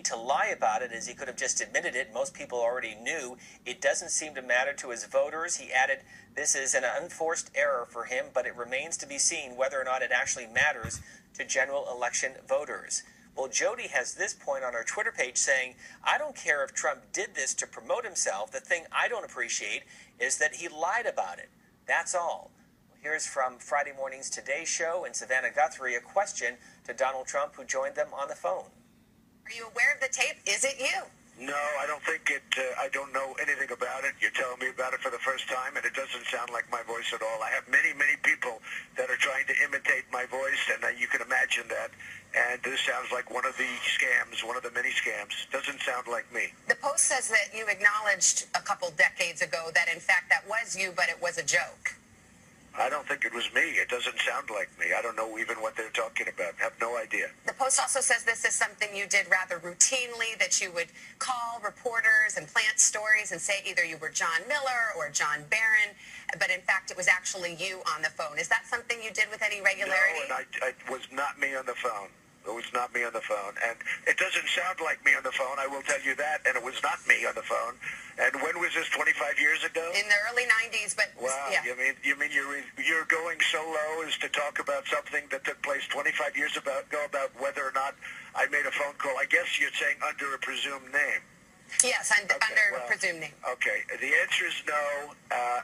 to lie about it, as he could have just admitted it. Most people already knew. It doesn't seem to matter to his voters. He added, this is an unforced error for him, but it remains to be seen whether or not it actually matters to general election voters. Well, Jody has this point on her Twitter page saying, I don't care if Trump did this to promote himself. The thing I don't appreciate is that he lied about it. That's all. Well, here's from Friday morning's Today Show and Savannah Guthrie, a question to Donald Trump, who joined them on the phone. Are you aware of the tape? Is it you? No, I don't think it. I don't know anything about it. You're telling me about it for the first time, and it doesn't sound like my voice at all. I have many, many people that are trying to imitate my voice, and you can imagine that. And this sounds like one of the scams, one of the many scams. Doesn't sound like me. The Post says that you acknowledged a couple decades ago that, in fact, that was you, but it was a joke. I don't think it was me. It doesn't sound like me. I don't know even what they're talking about. I have no idea. The Post also says this is something you did rather routinely, that you would call reporters and plant stories and say either you were John Miller or John Barron, but in fact it was actually you on the phone. Is that something you did with any regularity? No, and it was not me on the phone. It was not me on the phone. And it doesn't sound like me on the phone, I will tell you that. And it was not me on the phone. And when was this, 25 years ago? In the early 90s, but wow, yeah. You mean you're going so low as to talk about something that took place 25 years ago about whether or not I made a phone call. I guess you're saying under a presumed name. Yes, under a presumed name. Okay, the answer is no,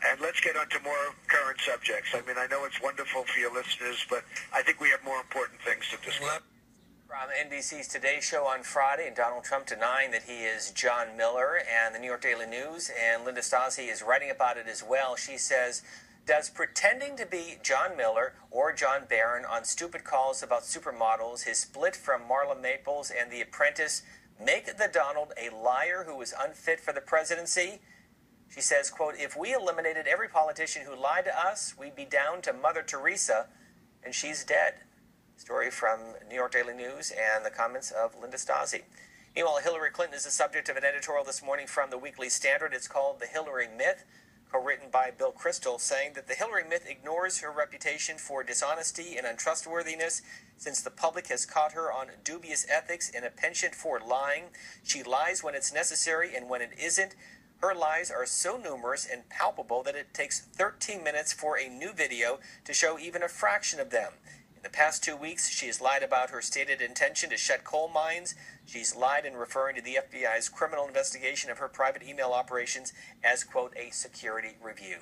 and let's get on to more current subjects. I mean, I know it's wonderful for your listeners, but I think we have more important things to discuss. From NBC's Today Show on Friday, and Donald Trump denying that he is John Miller, and the New York Daily News, and Linda Stasi is writing about it as well. She says, does pretending to be John Miller or John Barron on stupid calls about supermodels, his split from Marla Maples and The Apprentice, make the Donald a liar who is unfit for the presidency? She says, quote, if we eliminated every politician who lied to us, we'd be down to Mother Teresa, and she's dead. Story from New York Daily News and the comments of Linda Stasi. Meanwhile, Hillary Clinton is the subject of an editorial this morning from the Weekly Standard. It's called The Hillary Myth, co-written by Bill Kristol, saying that the Hillary myth ignores her reputation for dishonesty and untrustworthiness since the public has caught her on dubious ethics and a penchant for lying. She lies when it's necessary and when it isn't. Her lies are so numerous and palpable that it takes 13 minutes for a new video to show even a fraction of them. In the past 2 weeks, she has lied about her stated intention to shut coal mines. She's lied in referring to the FBI's criminal investigation of her private email operations as, quote, a security review.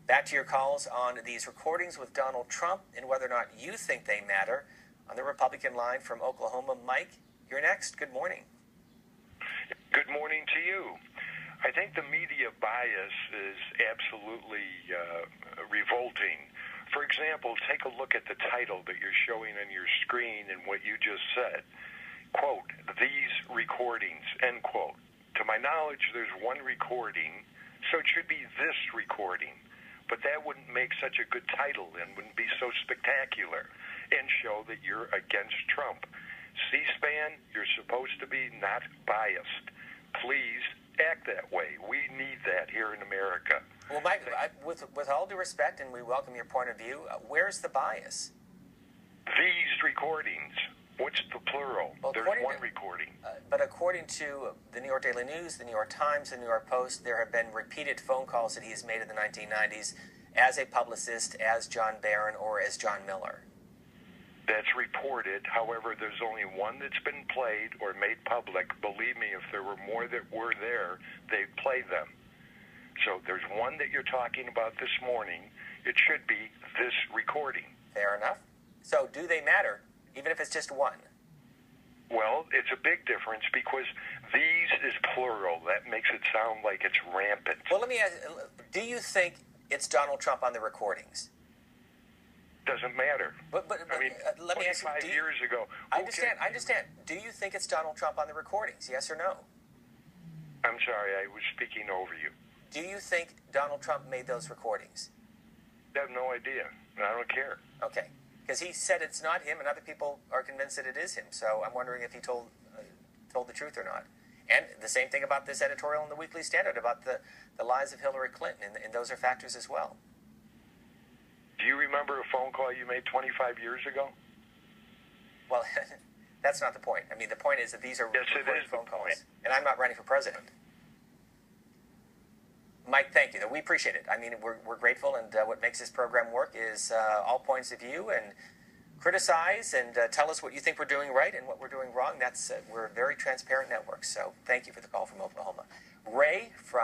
Back to your calls on these recordings with Donald Trump and whether or not you think they matter. On the Republican line from Oklahoma, Mike, you're next. Good morning. Good morning to you. I think the media bias is absolutely revolting. For example, take a look at the title that you're showing on your screen and what you just said. Quote, these recordings, end quote. To my knowledge, there's one recording, so it should be this recording. But that wouldn't make such a good title and wouldn't be so spectacular and show that you're against Trump. C-SPAN, you're supposed to be not biased. Please act that way. We need that here in America. Well, Mike, with all due respect, and we welcome your point of view, where's the bias? These recordings. What's the plural? Well, there's one recording. But according to the New York Daily News, the New York Times, the New York Post, there have been repeated phone calls that he has made in the 1990s as a publicist, as John Barron, or as John Miller. That's reported. However, there's only one that's been played or made public. Believe me, if there were more that were there, they'd play them. So there's one that you're talking about this morning. It should be this recording. Fair enough. So do they matter, even if it's just one? Well, it's a big difference because these is plural. That makes it sound like it's rampant. Well, let me ask, do you think it's Donald Trump on the recordings? Doesn't matter. But I mean, let me ask you, 25 years ago. I understand. Do you think it's Donald Trump on the recordings, yes or no? I'm sorry, I was speaking over you. Do you think Donald Trump made those recordings? I have no idea. I don't care. Okay. Because he said it's not him, and other people are convinced that it is him. So I'm wondering if he told the truth or not. And the same thing about this editorial in the Weekly Standard about the lies of Hillary Clinton, and those are factors as well. Do you remember a phone call you made 25 years ago? Well, That's not the point. I mean, the point is that these are Yes, it recorded is the phone calls, point. and I'm not running for president. Mike, thank you. We appreciate it. I mean, we're grateful, and what makes this program work is all points of view and criticize and tell us what you think we're doing right and what we're doing wrong. We're a very transparent network. So thank you for the call from Oklahoma. Ray from